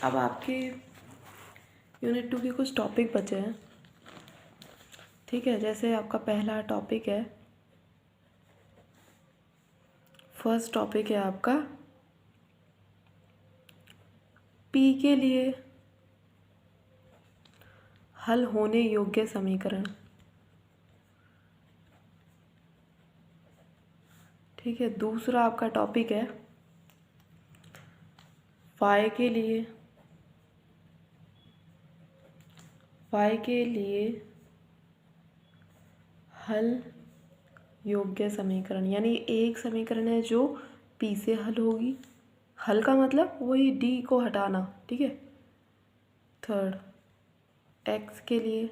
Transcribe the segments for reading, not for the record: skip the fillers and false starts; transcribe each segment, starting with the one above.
अब आपके यूनिट 2 के कुछ टॉपिक बचे हैं। ठीक है, जैसे आपका पहला टॉपिक है, फर्स्ट टॉपिक है आपका पी के लिए हल होने योग्य समीकरण। ठीक है, दूसरा आपका टॉपिक है y के लिए हल योग्य समीकरण, यानी एक समीकरण है जो p से हल होगी। हल का मतलब वही d को हटाना। ठीक है, थर्ड x के लिए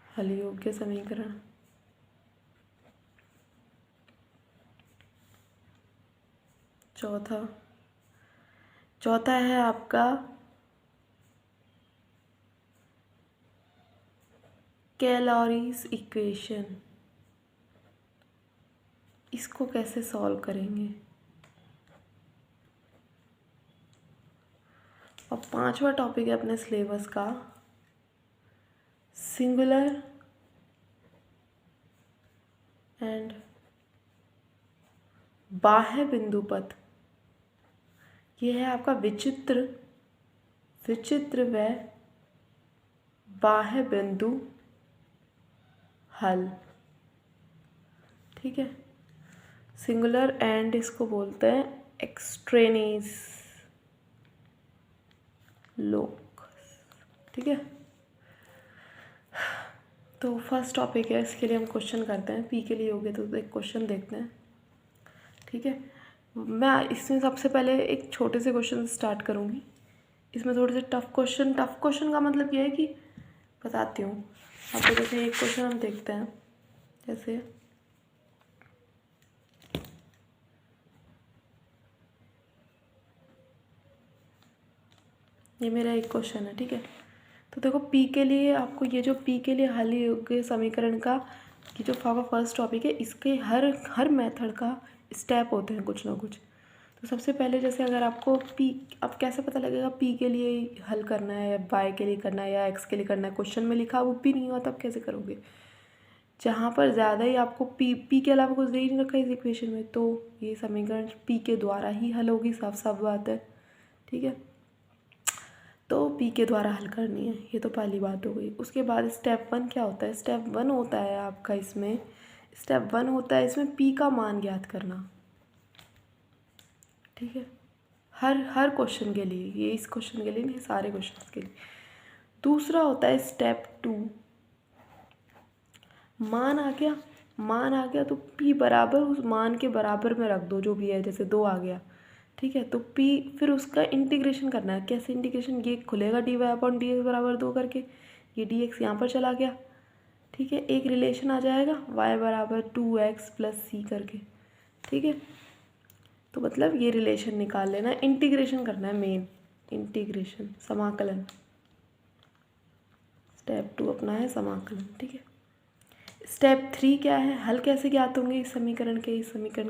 हल योग्य समीकरण। चौथा है आपका कैलोरीज इक्वेशन। इसको कैसे सॉल्व करेंगे। और पांचवा टॉपिक है अपने सिलेबस का सिंगुलर एंड बाह्य बिंदु पथ। यह है आपका विचित्र व बाह्य बिंदु हल। ठीक है, सिंगुलर एंड इसको बोलते हैं एक्सट्रेनियस लोकस। ठीक है, तो फर्स्ट टॉपिक है, इसके लिए हम क्वेश्चन करते हैं। पी के लिए हो गया तो एक क्वेश्चन देखते हैं। ठीक है, मैं इसमें सबसे पहले एक छोटे से क्वेश्चन से स्टार्ट करूँगी। इसमें थोड़े से टफ क्वेश्चन का मतलब ये है कि बताती हूँ आपको। जैसे एक क्वेश्चन हम देखते हैं, जैसे ये मेरा एक क्वेश्चन है। ठीक है, तो देखो पी के लिए आपको ये जो पी के लिए हल योग्य समीकरण का ये जो फर्स्ट टॉपिक है, इसके हर मेथड का स्टेप होते हैं कुछ ना कुछ। तो सबसे पहले जैसे अगर आपको पी, अब कैसे पता लगेगा पी के लिए हल करना है या वाई के लिए करना है या एक्स के लिए करना है। क्वेश्चन में लिखा वो भी नहीं हुआ तब कैसे करोगे। जहाँ पर ज़्यादा ही आपको पी के अलावा कुछ दे ही नहीं रखा इस इक्वेशन में, तो ये समीकरण पी के द्वारा ही हल होगी। साफ साफ बात है। ठीक है, तो पी के द्वारा हल करनी है, ये तो पहली बात हो गई। उसके बाद स्टेप 1 क्या होता है। स्टेप 1 होता है आपका इसमें पी का मान ज्ञात करना। ठीक है, हर क्वेश्चन के लिए, ये इस क्वेश्चन के लिए नहीं, सारे क्वेश्चन के लिए। दूसरा होता है स्टेप 2, मान आ गया तो पी बराबर उस मान के बराबर में रख दो जो भी है। जैसे 2 आ गया, ठीक है, तो पी फिर उसका इंटीग्रेशन करना है। कैसे इंटीग्रेशन, ये खुलेगा dy/dx बराबर 2 करके, ये dx यहाँ पर चला गया। ठीक है, एक रिलेशन आ जाएगा y बराबर 2x + c करके। ठीक है, तो मतलब ये रिलेशन निकाल लेना, इंटीग्रेशन करना है, मेन इंटीग्रेशन समाकलन। स्टेप 2 अपना है समाकलन। ठीक है, स्टेप 3 क्या है, हल कैसे ज्ञात होंगे इस समीकरण के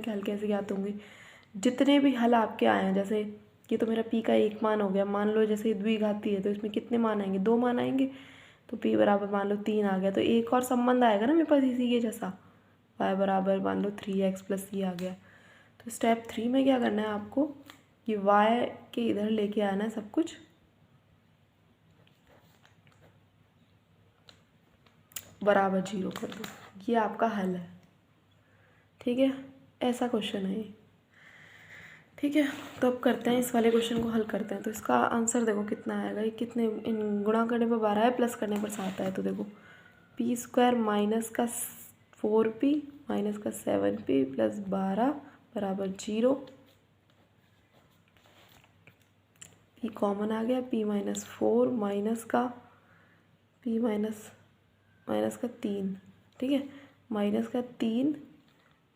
हल कैसे ज्ञात होंगे। जितने भी हल आपके आए हैं, जैसे ये तो मेरा p का एक मान हो गया, मान लो जैसे द्विघाती है तो इसमें कितने मान आएंगे, 2 मान आएंगे। तो p बराबर मान लो 3 आ गया, तो एक और संबंध आएगा ना मेरे पास इसी के जैसा, y बराबर मान लो 3x + c आ गया। तो स्टेप 3 में क्या करना है आपको, कि y के इधर लेके आना है सब कुछ, बराबर 0 कर दो। ये आपका हल है। ठीक है, ऐसा क्वेश्चन है ये। ठीक है, तो अब करते हैं इस वाले क्वेश्चन को हल करते हैं। तो इसका आंसर देखो कितना आएगा। ये कितने, इन गुणा करने पर 12 है, प्लस करने पर 7 है। तो देखो p² माइनस का 4p माइनस का 7p + 12 बराबर 0। p कॉमन आ गया, p-4 माइनस का का 3। ठीक है, माइनस का 3,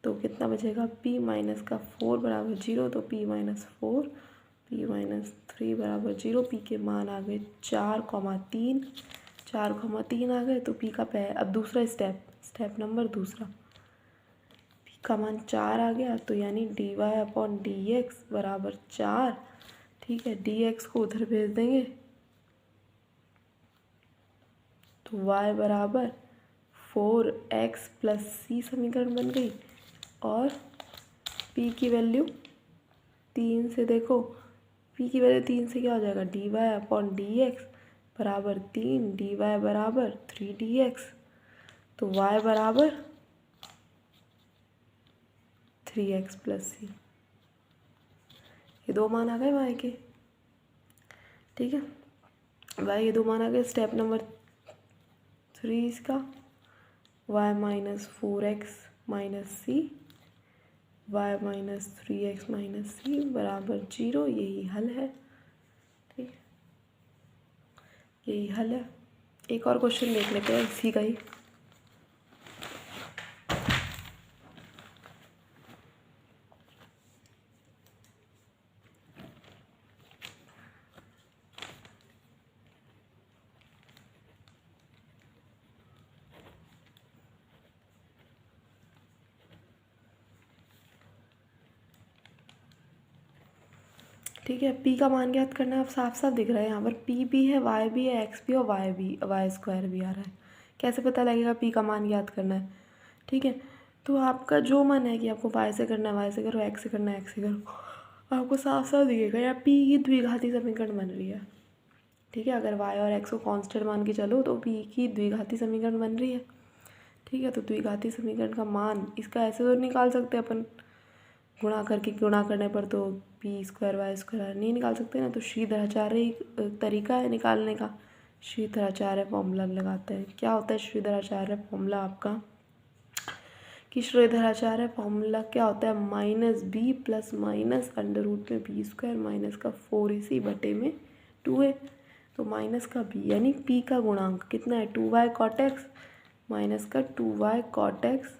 तो कितना बचेगा, p-4 बराबर 0। तो p-4 p-3 बराबर 0। p के मान आ गए 4,3 आ गए। तो p का अब दूसरा स्टेप नंबर दूसरा, p का मान 4 आ गया, तो यानी dy अपॉन डी एक्स बराबर 4। ठीक है, डी एक्स को उधर भेज देंगे तो y बराबर 4x प्लस सी समीकरण बन गई। और p की वैल्यू 3 से देखो, p की वैल्यू 3 से क्या हो जाएगा, dy अपॉन डी एक्स बराबर 3, dy बराबर 3dx। तो y बराबर 3x प्लस सी, ये दो मान आ गए y के। ठीक है, y ये दो मान आ गए। स्टेप नंबर 3 इसका y माइनस 4x माइनस सी, y माइनस 3x माइनस सी बराबर 0। यही हल है। ठीक है, यही हल है। एक और क्वेश्चन देख लेते हैं इसी का ही। ठीक है, p का मान ज्ञात करना है। अब साफ साफ दिख रहा है यहाँ पर p भी है, y भी है, x भी और y भी, y स्क्वायर भी आ रहा है। कैसे पता लगेगा p का मान ज्ञात करना है? ठीक है, तो आपका जो मन है कि आपको y से करना है y से करो, x से करना है x से करो, आपको साफ साफ दिखेगा या p की द्विघाती समीकरण बन रही है। ठीक है, अगर y और x को कांस्टेंट मान के चलो तो p की द्विघाती समीकरण बन रही है। ठीक है, तो द्विघाती समीकरण का मान इसका ऐसे तो निकाल सकते अपन, गुणा करके, गुणा करने पर तो पी स्क्वायर वाई स्क्वायर नहीं निकाल सकते ना। तो श्रीधराचार्य एक तरीका है निकालने का। श्रीधराचार्य फॉर्मूला लगाते हैं। क्या होता है श्रीधराचार्य फॉर्मूला आपका, कि श्रीधराचार्य फॉर्मूला क्या होता है, minus b plus minus under root में बी स्क्वायर माइनस का 4ac बटे में 2a। तो माइनस का b यानी p का गुणांक कितना है, 2y कॉट एक्स माइनस का 2y cot x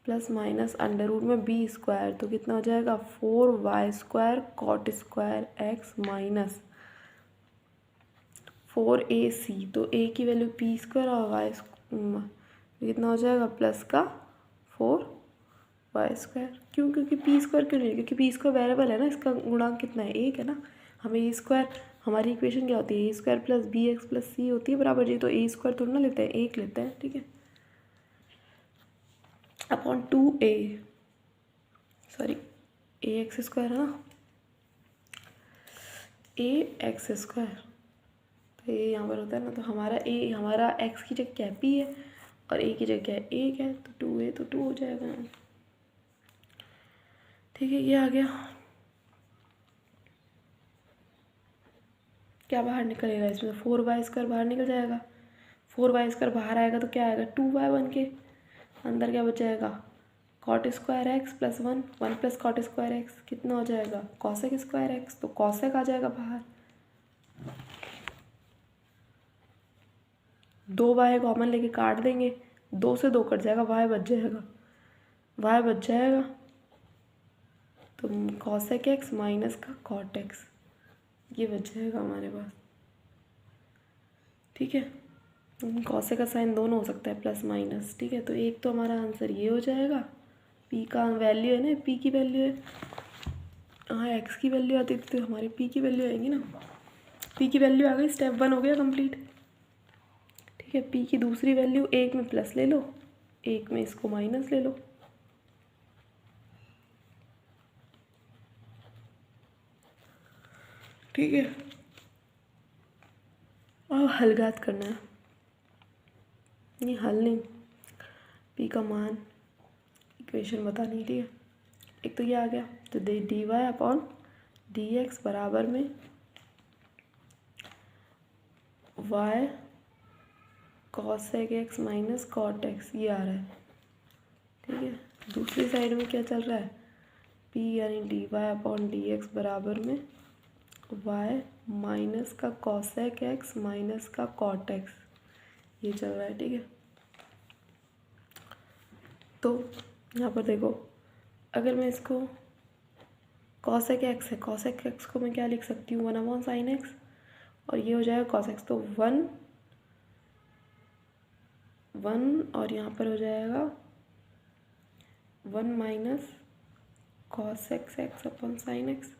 plus minus under root में बी स्क्वायर, तो कितना हो जाएगा 4y square cot square x minus 4ac। तो a की वैल्यू p स्क्वायर और y कितना हो जाएगा प्लस का 4y स्क्वायर। क्यों, क्योंकि p स्क्वायर क्यों नहीं, क्योंकि p स्क्वायर वेरिएबल है ना, इसका गुणांक कितना है, 1 है ना। हमें a स्क्वायर, हमारी इक्वेशन क्या होती है, a square plus b x plus c होती है बराबर जी। तो a स्क्वायर थोड़ा ना लेते हैं, 1 लेते हैं। ठीक है, अपॉन 2a, सॉरी ए एक्स स्क्वायर है ना, ए एक्स स्क्वायर, तो ये यहाँ पर होता है ना। तो हमारा ए, हमारा एक्स की जगह क्या है, पी है, और ए की जगह क्या है, 1 है, तो 2a तो 2 हो जाएगा। ठीक है, ये आ गया। क्या बाहर निकलेगा इसमें, 4y स्क्वायर बाहर निकल जाएगा। 4y स्क्वायर बाहर आएगा तो क्या आएगा, 2y बन के। अंदर क्या बचाएगा, cot square x plus 1, 1 plus cot square x कितना हो जाएगा, कॉसेक स्क्वायर एक्स। तो कॉसेक आ जाएगा बाहर, 2y कॉमन लेके काट देंगे, 2 से 2 कट जाएगा, y बच जाएगा, y बच जाएगा। तो कॉसेक एक्स माइनस का कॉट एक्स, ये बच जाएगा हमारे पास। ठीक है, कॉसेक का साइन दोनों हो सकता है, प्लस माइनस। ठीक है, तो एक तो हमारा आंसर ये हो जाएगा, p का वैल्यू है ना, p की वैल्यू है, हाँ x की वैल्यू आती थी तो हमारी p की वैल्यू आएगी ना। p की वैल्यू आ गई, स्टेप 1 हो गया कंप्लीट। ठीक है, p की दूसरी वैल्यू, एक में प्लस ले लो, एक में इसको माइनस ले लो। ठीक है, और हल ज्ञात करना है, ये हल नहीं, p का मान, इक्वेशन बतानी है। ठीक है, एक तो ये आ गया, तो dy अपॉन डी एक्स बराबर में y cosec x minus cot x, ये आ रहा है। ठीक है, दूसरी साइड में क्या चल रहा है, p यानी dy अपॉन डी एक्स बराबर में y माइनस का कॉसेक एक्स माइनस का कॉट एक्स, ये चल रहा है। ठीक है, तो यहाँ पर देखो, अगर मैं इसको कॉसेक एक्स है, कॉसेक एक्स को मैं क्या लिख सकती हूँ, 1 अपॉन साइन एक्स, और ये हो जाएगा कॉस एक्स, तो 1 1 और यहाँ पर हो जाएगा 1 minus cos x x upon sine x.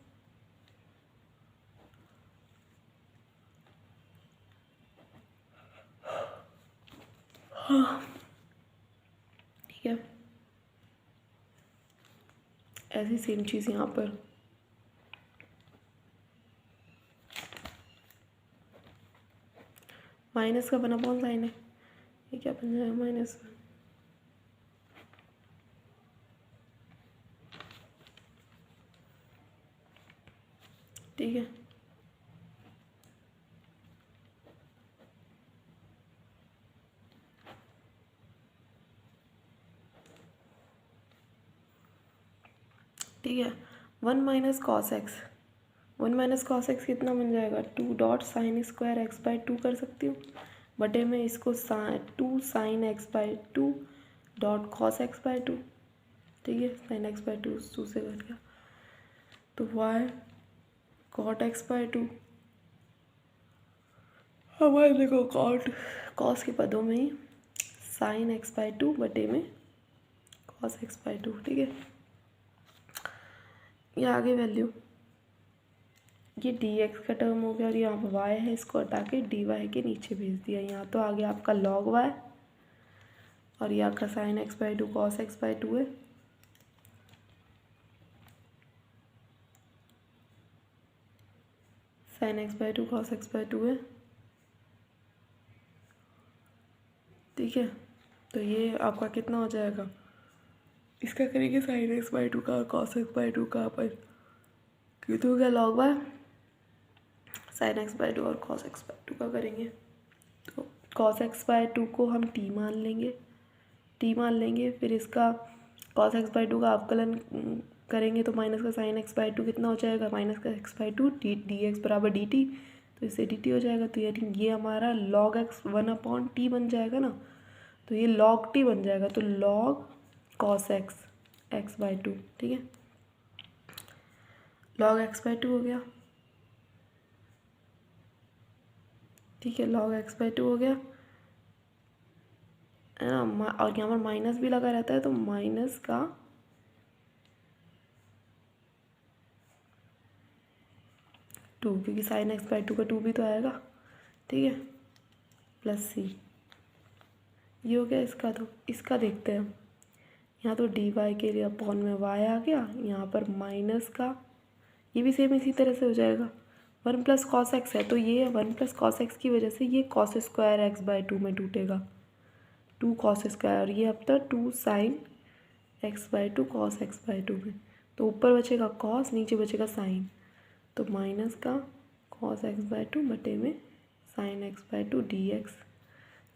हाँ ठीक है, ऐसी सेम चीज़ यहाँ पर माइनस का बना अपॉन साइन है, ये क्या बन जाएगा माइनस। ठीक है, ठीक है। 1 minus cos x, 1 minus cos x कितना बन जाएगा 2 dot sine square x by 2 कर सकती हूँ, बटे में इसको 2 sign x by 2 dot cos x by 2। ठीक है, साइन एक्स बाई 2 से कट गया, तो वाई कॉट एक्स बाई 2। हमारे देखो कॉस के पदों में ही साइन एक्स बाई 2 बटे में कॉस एक्स बाई 2। ठीक है, ये आगे वैल्यू, ये डी एक्स का टर्म हो गया और यहाँ पर वाई है, इसको हटा के डी वाई के नीचे भेज दिया। यहाँ तो आ गया आपका लॉग वाई और ये आपका sign x by 2 cos x by 2 है। Sign x by 2 cos x by 2 है। ठीक है, तो ये आपका कितना हो जाएगा, इसका करेंगे साइन एक्स बाई 2 का और कॉस एक्स बाई 2 का अपन कितना हो गया log y sine x by 2 और कॉस एक्स बाई 2 का करेंगे। तो कॉस एक्स बाई 2 को हम टी मान लेंगे, फिर इसका कॉस एक्स बाई 2 का अवकलन करेंगे तो माइनस का साइन एक्स बाई 2 कितना हो जाएगा, माइनस का एक्स बाई 2 डी एक्स बराबर डी टी, तो इससे डी टी हो जाएगा। तो ये हमारा लॉग एक्स 1 अपॉन टी बन जाएगा ना, तो ये लॉग टी बन जाएगा, तो लॉग कॉस एक्स बाई 2। ठीक है, लॉग एक्स बाई 2 हो गया। ठीक है, लॉग एक्स बाई 2 हो गया है ना, और यहाँ पर माइनस भी लगा रहता है, तो माइनस का टू, क्योंकि साइन एक्स बाई 2 का 2 भी तो आएगा। ठीक है, प्लस सी, ये हो गया इसका। तो इसका देखते हैं, यहाँ तो डी वाई के लिए अपॉन में वाई आ गया, यहाँ पर माइनस का, ये भी सेम इसी तरह से हो जाएगा। 1 प्लस कॉस एक्स है, तो ये 1 प्लस कॉस एक्स की वजह से ये कॉस स्क्वायर एक्स बाई 2 में टूटेगा, 2 कॉस स्क्वायर, और ये अब तक 2 sign x by 2 cos x by 2 में, तो ऊपर बचेगा कॉस, नीचे बचेगा साइन, तो माइनस का कॉस एक्स बाई 2 बटे में sign x by 2 D x.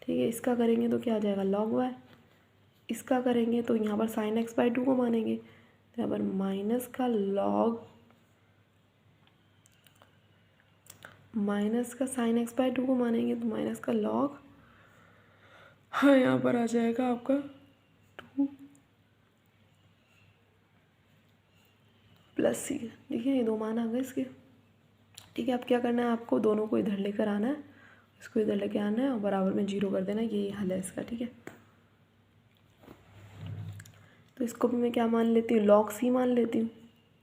ठीक है, इसका करेंगे तो क्या आ जाएगा लॉग वाई, इसका करेंगे तो यहाँ पर साइन एक्स बाई 2 को मानेंगे, तो यहाँ पर माइनस का लॉग, माइनस का साइन एक्स बाई 2 को मानेंगे तो माइनस का लॉग, हाँ यहाँ पर आ जाएगा आपका 2 प्लस सी। देखिए ये 2 मान आ गए इसके। ठीक है, अब क्या करना है, आपको दोनों को इधर लेकर आना है, इसको इधर लेके आना है और बराबर में 0 कर देना, यही हल है इसका। ठीक है, तो इसको भी मैं क्या मान लेती हूँ, लॉग सी मान लेती हूँ,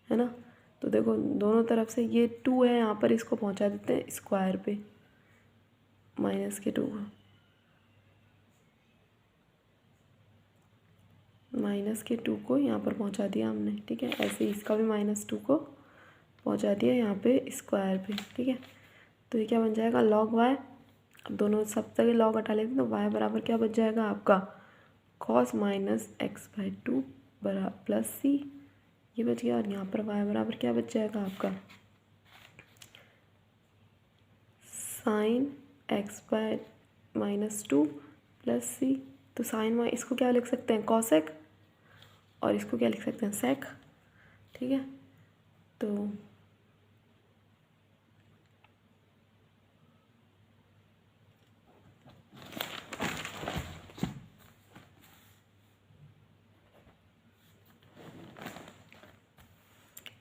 है ना। तो देखो दोनों तरफ से ये 2 है, यहाँ पर इसको पहुँचा देते हैं स्क्वायर पे, माइनस के 2 माइनस के 2 को यहाँ पर पहुँचा दिया हमने। ठीक है, ऐसे ही इसका भी -2 को पहुँचा दिया यहाँ पे स्क्वायर पे। ठीक है, तो ये क्या बन जाएगा लॉग वाई, अब दोनों सब तरह लॉग हटा लेते हैं, तो वाई बराबर क्या बच जाएगा आपका कॉस माइनस एक्स बाई 2 बराबर प्लस सी, ये बच गया, और यहाँ पर वाई बराबर क्या बच जाएगा आपका साइन एक्स बाई -2 प्लस सी। तो साइन वाई इसको क्या लिख सकते हैं कॉसेक, और इसको क्या लिख सकते हैं सेक। ठीक है, तो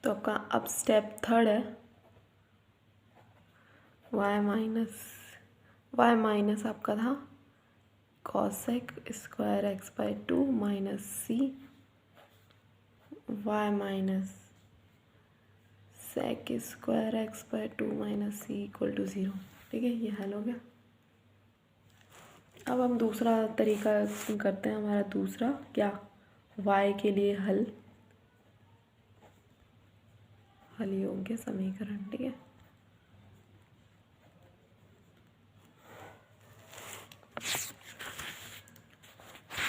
आपका अब स्टेप थर्ड है, वाई माइनस आपका था cosec square x by 2 minus c y minus sec square x by 2 minus c equal to 0। ठीक है, ये हल हो गया। अब हम दूसरा तरीका करते हैं, हमारा दूसरा क्या, y के लिए हल योग्य समीकरण। ठीक है,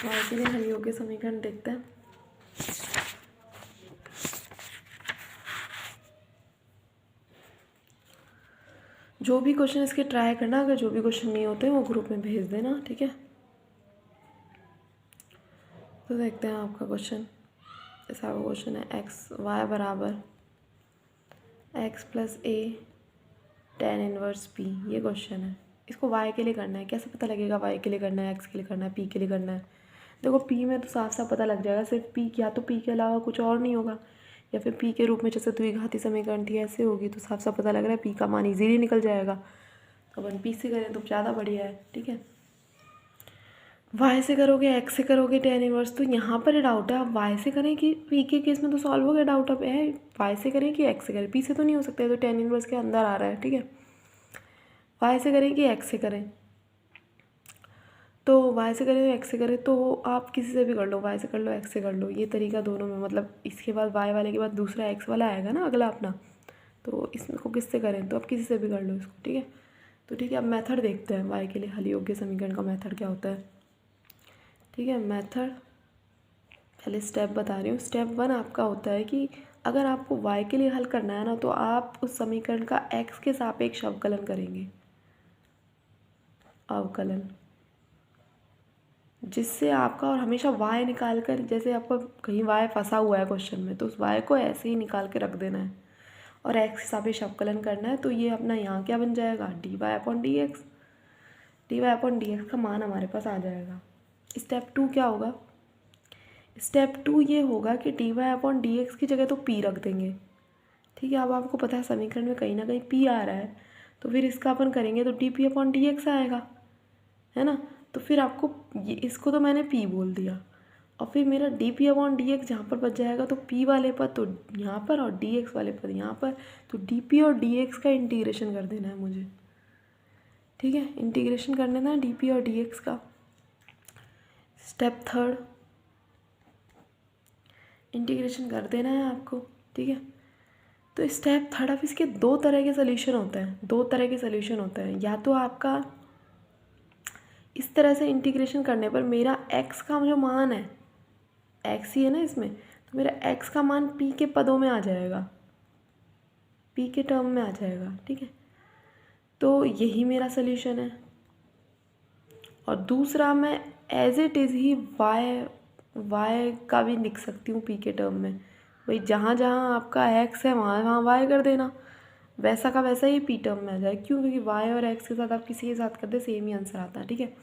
y के लिए हल योग्य समीकरण देखते हैं। जो भी क्वेश्चन इसके ट्राई करना, अगर जो भी क्वेश्चन नहीं होते वो ग्रुप में भेज देना। ठीक है, तो देखते हैं आपका क्वेश्चन। ऐसा क्वेश्चन है एक्स वाई बराबर x plus a tan inverse P, ये क्वेश्चन है। इसको y के लिए करना है। कैसे पता लगेगा y के लिए करना है, x के लिए करना है, p के लिए करना है? देखो p में तो साफ साफ पता लग जाएगा, सिर्फ p, या तो p के अलावा कुछ और नहीं होगा, या फिर p के रूप में जैसे द्विघाती समीकरण थी ऐसे होगी, तो साफ साफ पता लग रहा है p का मान इजीली निकल जाएगा। तो अपन p से करें तो ज़्यादा बढ़िया है। ठीक है, y से करोगे, x से करोगे टेन इनवर्स, तो यहाँ पर डाउट है। आप y से करें कि p के केस में तो सॉल्व हो गया डाउट। अब है y से करें कि x से करें, p से तो नहीं हो सकता है, तो टेन इनवर्स के अंदर आ रहा है। ठीक है, y से करें कि x से करें, तो y से करें तो x से करें, तो आप किसी से भी कर लो, y से कर लो x से कर लो, ये तरीका दोनों में, मतलब इसके बाद y वाले के बाद दूसरा x वाला आएगा ना अगला अपना, तो इसको किससे करें, तो आप किसी से भी कर लो इसको। ठीक है, तो ठीक है, अब मेथड देखते हैं y के लिए हल योग्य समीकरण का मेथड क्या होता है। ठीक है, मेथड पहले स्टेप बता रही हूँ। स्टेप 1 आपका होता है कि अगर आपको y के लिए हल करना है ना, तो आप उस समीकरण का x के सापेक्ष अवकलन करेंगे, अवकलन, जिससे आपका, और हमेशा y निकाल कर, जैसे आपका कहीं y फंसा हुआ है क्वेश्चन में, तो उस y को ऐसे ही निकाल के रख देना है और x के सापेक्ष अवकलन करना है। तो ये अपना यहाँ क्या बन जाएगा, dy upon d x, dy upon d x का मान हमारे पास आ जाएगा। स्टेप 2 क्या होगा, स्टेप 2 ये होगा कि dy अपॉन डी एक्स की जगह तो p रख देंगे। ठीक है, अब आपको पता है समीकरण में कहीं ना कहीं p आ रहा है, तो फिर इसका अपन करेंगे तो D p upon d x आएगा, है ना। तो फिर आपको ये, इसको तो मैंने p बोल दिया, और फिर मेरा D p upon d x जहाँ पर बच जाएगा, तो p वाले पद तो यहाँ पर और डी एक्स वाले पद यहाँ पर, तो डी पी और डी एक्स का इंटीग्रेशन कर देना है मुझे। ठीक है, इंटीग्रेशन कर देना है डी पी और डी एक्स का। स्टेप 3 इंटीग्रेशन कर देना है आपको। ठीक है, तो स्टेप 3 अब इसके दो तरह के सोल्यूशन होते हैं, दो तरह के सोल्यूशन होते हैं। या तो आपका इस तरह से इंटीग्रेशन करने पर मेरा x का जो मान है, x ही है ना इसमें, तो मेरा x का मान p के पदों में आ जाएगा, p के टर्म में आ जाएगा। ठीक है, तो यही मेरा सोल्यूशन है। और दूसरा मैं एज इट इज़ ही y का भी लिख सकती हूँ p के टर्म में। भाई जहाँ जहाँ आपका x है वहाँ वहाँ y कर देना, वैसा का वैसा ही p टर्म में आ जाए। क्यों, क्योंकि y और x के साथ आप किसी के साथ कर दे सेम ही आंसर आता है। ठीक है,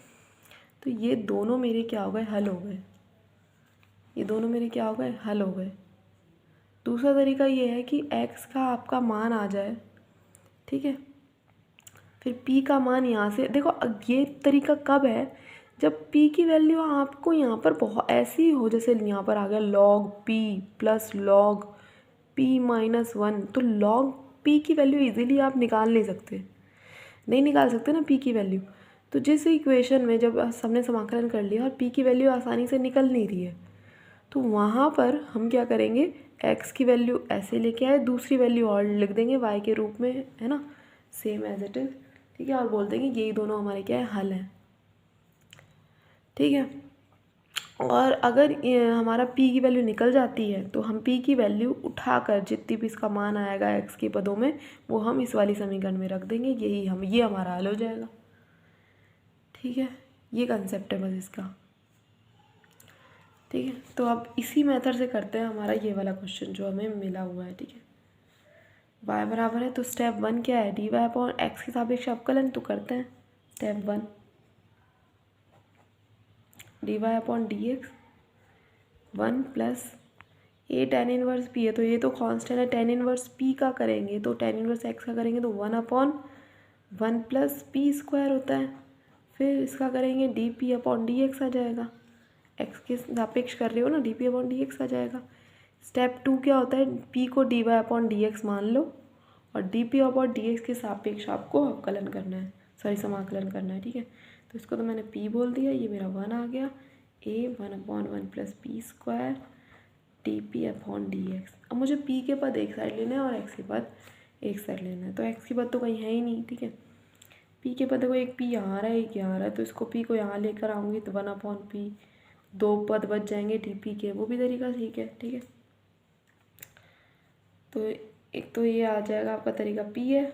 तो ये दोनों मेरे क्या हो गए, हल हो गए। ये दोनों मेरे क्या हो गए, हल हो गए। दूसरा तरीका ये है कि x का आपका मान आ जाए, ठीक है, फिर p का मान यहाँ से देखो। ये तरीका कब है, जब p की वैल्यू आपको यहाँ पर बहुत ऐसी हो, जैसे यहाँ पर आ गया log p plus log p minus 1, तो log p की वैल्यू इजीली आप निकाल नहीं सकते, नहीं निकाल सकते ना p की वैल्यू। तो जिस इक्वेशन में जब सबने समाकलन कर लिया और p की वैल्यू आसानी से निकल नहीं रही है, तो वहाँ पर हम क्या करेंगे, x की वैल्यू ऐसे लेके आए, दूसरी वैल्यू और लिख देंगे y के रूप में, है ना, सेम एज इट इज़। ठीक है, और बोल देंगे यही दोनों हमारे क्या है, हल है। ठीक है, और अगर हमारा p की वैल्यू निकल जाती है, तो हम p की वैल्यू उठाकर जितनी भी इसका मान आएगा x के पदों में, वो हम इस वाली समीकरण में रख देंगे, ये हमारा हल हो जाएगा। ठीक है, ये कंसेप्ट है बस इसका। ठीक है, तो अब इसी मेथड से करते हैं हमारा ये वाला क्वेश्चन जो हमें मिला हुआ है। ठीक है, y बराबर है, तो स्टेप 1 क्या है, dy अपॉन x के सापेक्ष अवकलन, तो करते हैं step 1, dy upon d x 1 plus a tan inverse p है, तो ये तो कांस्टेंट है, टेन इनवर्स p का करेंगे तो टेन इनवर्स x का करेंगे तो 1 अपॉन 1 प्लस p स्क्वायर होता है, फिर इसका करेंगे d p upon d x आ जाएगा, x के सापेक्ष कर रहे हो ना, d p upon d x आ जाएगा। स्टेप 2 क्या होता है, p को dy/dx मान लो और dp/dx के सापेक्ष आपको अवकलन करना है, सॉरी समाकलन करना है, ठीक है। तो इसको तो मैंने p बोल दिया, ये मेरा 1 आ गया, a 1/1 + p² dp/dx। अब मुझे p के पद एक साइड लेना है और x के पद एक साइड लेना है, तो x के पद तो कहीं है ही नहीं, ठीक है। p के पद देखो, एक p यहाँ आ रहा है, एक यहाँ आ रहा है, तो इसको p को यहाँ लेकर आऊँगी तो 1/p, 2 पद बच जाएंगे dp के, वो भी तरीका ठीक है, ठीक है। तो एक तो ये आ जाएगा आपका तरीका p है,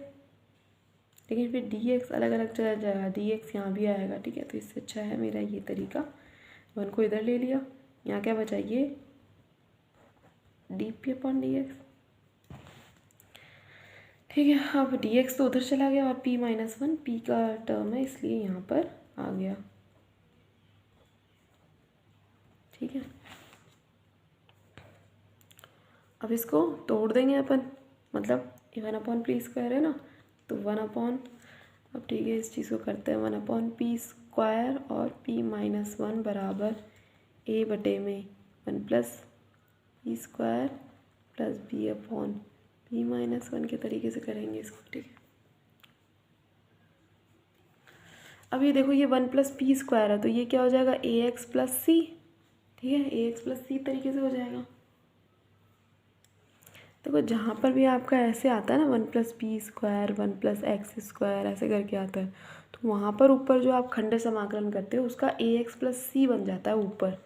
लेकिन फिर dx अलग अलग चला जाएगा, dx यहाँ भी आएगा, ठीक है। तो इससे अच्छा है मेरा ये तरीका, 1 को इधर ले लिया, यहाँ क्या बचा, ये dp/dx, ठीक है। अब dx तो उधर चला गया और p-1 p का टर्म है, इसलिए यहाँ पर आ गया, ठीक है। अब इसको तोड़ देंगे अपन, मतलब 1/p² है ना, तो 1/, अब ठीक है इस चीज़ को करते हैं, 1/p² और p-1 बराबर a/1 + p² + b/p-1 के तरीके से करेंगे इसको, ठीक है। अब ये देखो, ये 1 + p² है, तो ये क्या हो जाएगा, ax + c, ठीक है, ax + c तरीके से हो जाएगा। देखो जहाँ पर भी आपका ऐसे आता है ना 1 + p² 1 + x² ऐसे करके आता है, तो वहाँ पर ऊपर जो आप खंड समाकलन करते हो उसका ax + c बन जाता है ऊपर,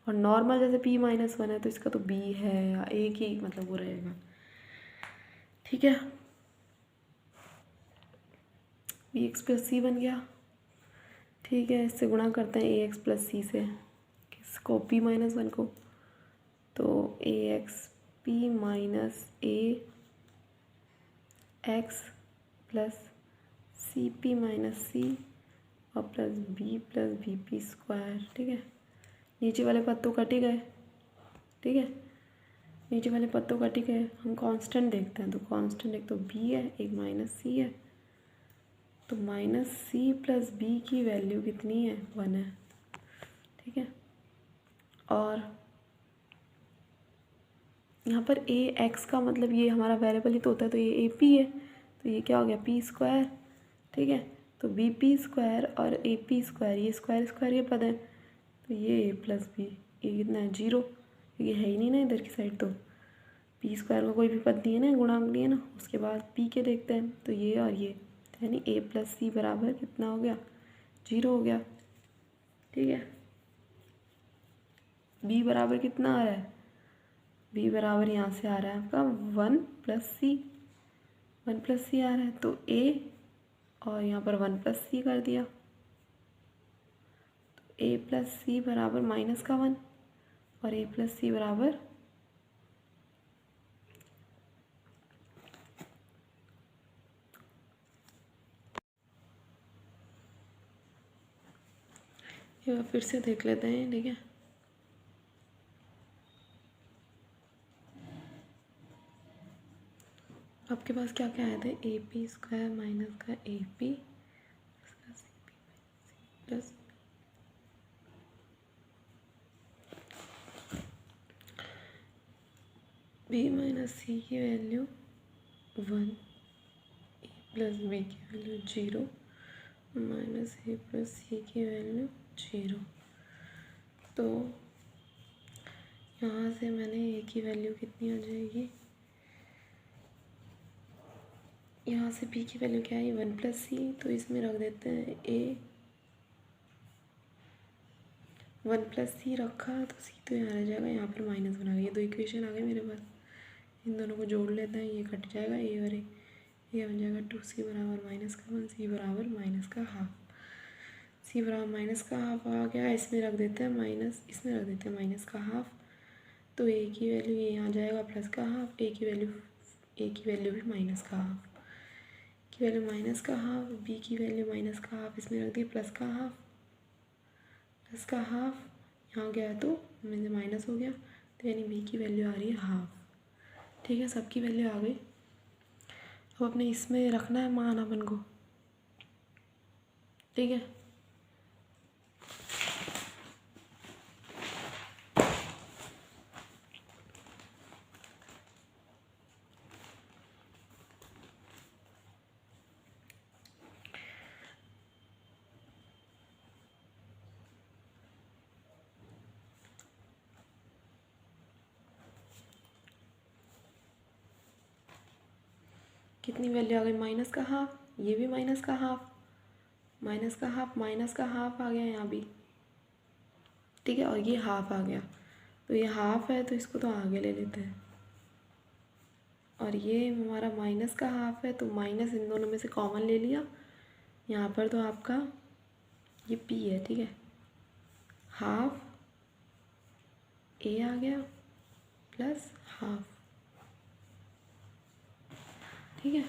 और नॉर्मल जैसे p-1 है तो इसका तो b है या एक ही मतलब वो रहेगा, ठीक है। bx + c बन गया, ठीक है। इससे गुणा करते हैं ax + c से, किसको, p-1 को, तो ax p - a x + cp - c और प्लस b + vp², ठीक है। नीचे वाले पद तो कट ही गए, ठीक है, नीचे वाले पद तो कट ही गए। हम कांस्टेंट देखते हैं, तो कांस्टेंट एक तो b है, एक -c है, तो -c + b की वैल्यू कितनी है, 1 है, ठीक है। और यहाँ पर a x का मतलब ये हमारा वेरिएबल ही तो होता है, तो ये a p है, तो ये क्या हो गया, p², ठीक है। तो vp² और ap², ये स्क्वायर ये पद है, तो ये a + b, ये कितना है, 0, ये है ही नहीं ना इधर की साइड, तो p² का कोई भी पद नहीं है ना, गुणांक नहीं है ना। उसके बाद p के देखते हैं, तो ये और ये, यानी a + c बराबर कितना हो गया, 0 हो गया, ठीक है। b बराबर कितना आ रहा है, b बराबर यहाँ से आ रहा है आपका 1 + c, 1 + c आ रहा है, तो a और यहाँ पर 1 + c कर दिया, तो a + c बराबर -1 और a + c बराबर फिर से देख लेते हैं, ठीक है। आपके पास क्या क्या आए थे, AP² माइनस का AP प्लस b - c की वैल्यू 1, a + b की वैल्यू 0, -a + c की वैल्यू 0। तो यहाँ से मैंने a की वैल्यू कितनी हो जाएगी, यहाँ से b की वैल्यू क्या है, 1 + c, तो इसमें रख देते हैं a, 1 + c रखा तो c तो यहाँ रह जाएगा, यहाँ पर माइनस बना, ये 2 इक्वेशन आ गए मेरे पास, इन दोनों को जोड़ लेते हैं, ये कट जाएगा, a और a, ये बन जाएगा 2c बराबर -1, c बराबर -½ c बराबर -½ आ गया। इसमें रख देते हैं माइनस, इसमें रख देते हैं -½ तो a की वैल्यू ये यहाँ जाएगा +½ a की वैल्यू भी -½ की वैल्यू -½ b की वैल्यू -½ इसमें रख दी +½ यहाँ गया तो मेरे माइनस हो गया, तो यानी b की वैल्यू आ रही है ½ ठीक है। सबकी वैल्यू आ गई। अब अपने इसमें रखना है मान अपन को, ठीक है। कितनी वैल्यू आ गई, माइनस का हाफ, ये भी माइनस का हाफ, माइनस का हाफ, माइनस का हाफ आ गया यहाँ भी, ठीक है, और ये हाफ आ गया। तो ये हाफ है तो इसको तो आगे ले लेते हैं, और ये हमारा माइनस का हाफ है तो माइनस इन दोनों में से कॉमन ले लिया यहाँ पर, तो आपका ये पी है, ठीक है, हाफ ए आ गया प्लस हाफ, ठीक है।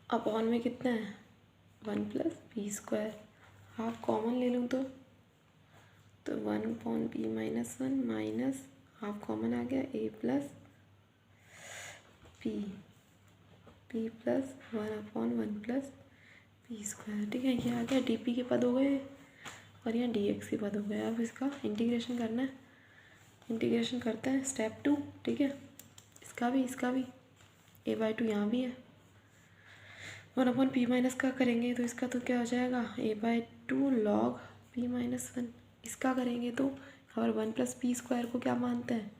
अपॉन में कितना है, 1 plus p square, half common ले लूँ तो 1 upon p minus 1 minus half common आ गया a plus p plus 1 upon 1 plus p square, ठीक है। ये आ गया डी पी के पद हो गए और यहाँ डी एक्स के पद हो गए। अब इसका इंटीग्रेशन करना है, इंटीग्रेशन करते हैं स्टेप 2, ठीक है, इसका भी ए बाई 2 यहाँ भी है, 1 अपॉन पी माइनस का करेंगे तो इसका तो क्या हो जाएगा, ए बाई 2 लॉग पी माइनस 1, इसका करेंगे तो, और 1 प्लस पी स्क्वायर को क्या मानते हैं,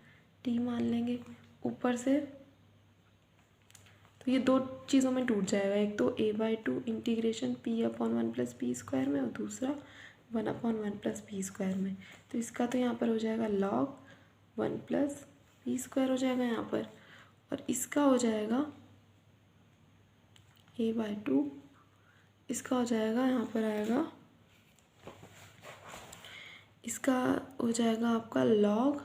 टी मान लेंगे ऊपर से, तो ये दो चीज़ों में टूट जाएगा, एक तो a by 2 integration p upon 1 plus p square में और दूसरा 1 अपॉन 1 प्लस पी स्क्वायर में। तो इसका तो यहाँ पर हो जाएगा लॉग 1 प्लस पी स्क्वायर हो जाएगा यहाँ पर, और इसका हो जाएगा ए बाई 2, इसका हो जाएगा यहाँ पर आएगा, इसका हो जाएगा आपका log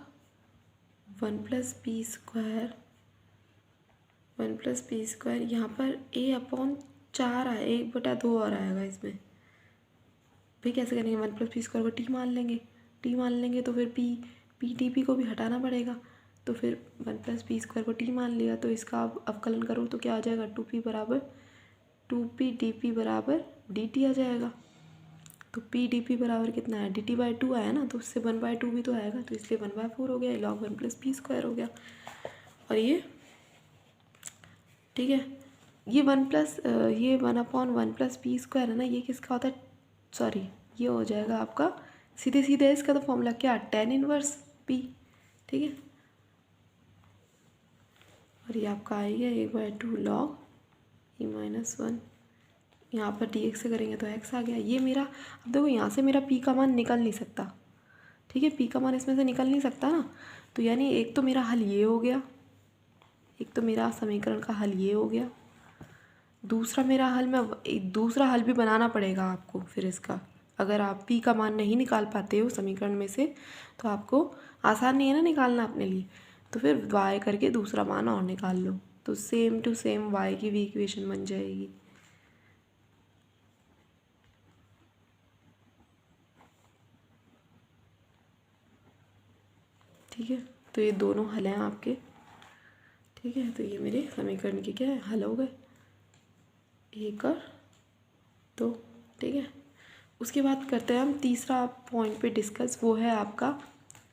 1 plus p square, 1 plus p square, यहाँ पर ए अपॉन 4 आए, 1/2 और आएगा इसमें, भाई कैसे करेंगे, 1 प्लस पी स्क्वायर को टी मान लेंगे तो फिर पी टी पी को भी हटाना पड़ेगा, तो फिर 1 प्लस पी स्क्वायर को टी मान लिया, तो इसका आप अवकलन करो तो क्या आ जाएगा, 2p बराबर 2p डी बराबर dt आ जाएगा। तो p डी बराबर कितना है, dt बाई 2 आया ना, तो उससे 1/2 भी तो आएगा, तो इसलिए 1/4 हो गया, लॉग 1 प्लस पी स्क्वायर हो गया। और ये ठीक है, ये 1 अपॉन 1 प्लस पी स्क्वायर है ना, ये किसका होता है, सॉरी ये हो जाएगा आपका सीधे इसका तो फॉर्मूला क्या, tan इनवर्स p, ठीक है, और ये आपका आएगा 1/2 लॉग e माइनस 1, यहाँ पर डी एक्स से करेंगे तो x आ गया। ये मेरा, अब देखो यहाँ से मेरा p का मान निकल नहीं सकता, ठीक है, p का मान इसमें से निकल नहीं सकता ना, तो यानी एक तो मेरा हल ये हो गया, एक तो मेरा समीकरण का हल ये हो गया, दूसरा मेरा हल दूसरा हल भी बनाना पड़ेगा आपको फिर इसका, अगर आप p का मान नहीं निकाल पाते हो समीकरण में से तो आपको आसान नहीं है ना निकालना अपने लिए, तो फिर y करके दूसरा मान और निकाल लो, तो सेम टू सेम y की भी इक्वेशन बन जाएगी। ठीक है, तो ये दोनों हल हैं आपके, ठीक है, तो ये मेरे समीकरण के क्या है, हल हो गए 1 और 2, ठीक है। उसके बाद करते हैं हम तीसरा पॉइंट पे डिस्कस, वो है आपका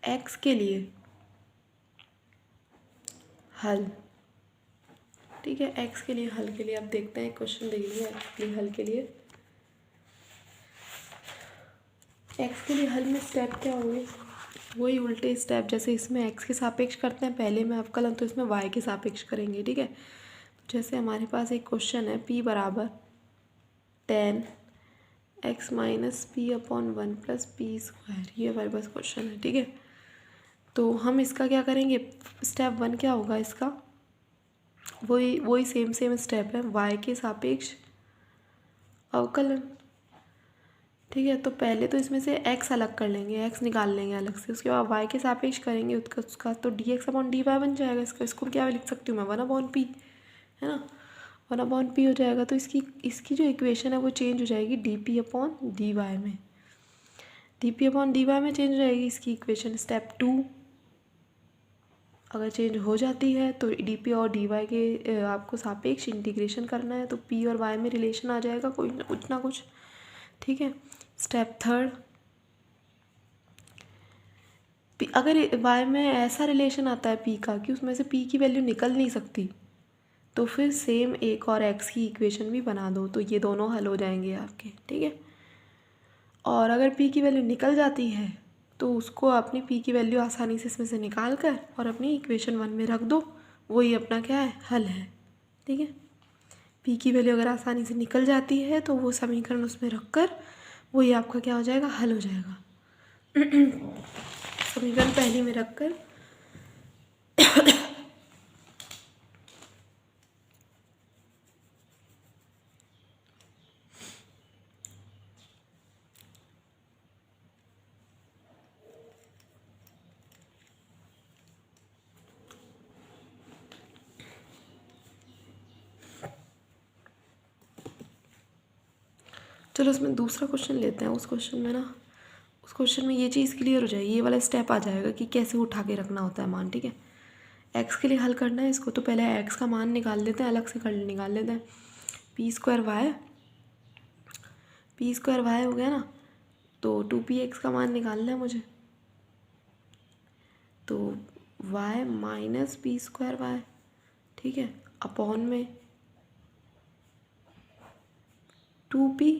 x के लिए हल, ठीक है, x के लिए हल के लिए अब देखते हैं, क्वेश्चन देख लिया x के लिए हल के लिए, x के लिए हल में स्टेप क्या होंगे, वही उल्टे स्टेप, जैसे इसमें x के सापेक्ष करते हैं पहले में अवकलन, तो इसमें y के सापेक्ष करेंगे, ठीक है। जैसे हमारे पास एक क्वेश्चन है p बराबर tan x minus P upon 1 plus p square, ये हमारे पास क्वेश्चन है, ठीक है। तो हम इसका क्या करेंगे, स्टेप 1 क्या होगा इसका, वही सेम स्टेप है, y के सापेक्ष अवकलन, ठीक है। तो पहले तो इसमें से x अलग कर लेंगे, x निकाल लेंगे अलग से, उसके बाद y के सापेक्ष करेंगे उसका तो dx अपॉन dy बन जाएगा, इसको क्या लिख सकती हूँ मैं, 1 अपॉन p, है ना, 1 अपॉन p हो जाएगा। तो इसकी जो इक्वेशन है वो चेंज हो जाएगी dp अपॉन dy में, dp अपॉन dy में चेंज हो जाएगी इसकी इक्वेशन। स्टेप 2 अगर चेंज हो जाती है तो dp और dy के आपको सापेक्ष इंटीग्रेशन करना है, तो p और y में रिलेशन आ जाएगा कुछ ना कुछ, ठीक है। स्टेप 3 अगर y में ऐसा रिलेशन आता है p का कि उसमें से p की वैल्यू निकल नहीं सकती, तो फिर सेम एक और x की इक्वेशन भी बना दो, तो ये दोनों हल हो जाएंगे आपके, ठीक है। और अगर p की वैल्यू निकल जाती है तो उसको अपनी पी की वैल्यू आसानी से इसमें से निकाल कर और अपनी इक्वेशन 1 में रख दो, वही अपना क्या है, हल है। ठीक है, पी की वैल्यू अगर आसानी से निकल जाती है तो वो समीकरण उसमें रख कर वही आपका क्या हो जाएगा, हल हो जाएगा। समीकरण पहली में रख कर चलो उसमें दूसरा क्वेश्चन लेते हैं। उस क्वेश्चन में ये चीज़ क्लियर हो जाएगी, ये वाला स्टेप आ जाएगा कि कैसे उठा के रखना होता है मान। ठीक है, एक्स के लिए हल करना है इसको, तो पहले एक्स का मान निकाल लेते हैं, अलग से निकाल लेते हैं। पी स्क्वायर वाई हो गया ना, तो 2px का मान निकालना है मुझे, तो y minus p square y, ठीक है, अपॉन में 2p।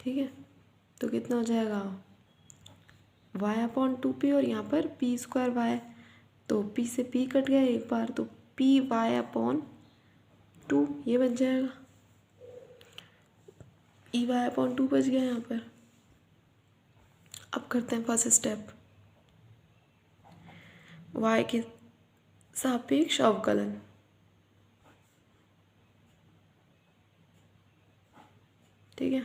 ठीक है, तो कितना हो जाएगा, y अपॉन 2p, और यहाँ पर पी स्क्वायर वाई, तो p से p कट गया एक बार, तो पी वाई अपॉन 2 ये बच जाएगा, ई वाई अपॉन 2 बच गया यहाँ पर। अब करते हैं फर्स्ट स्टेप, y के सापेक्ष अवकलन। ठीक है,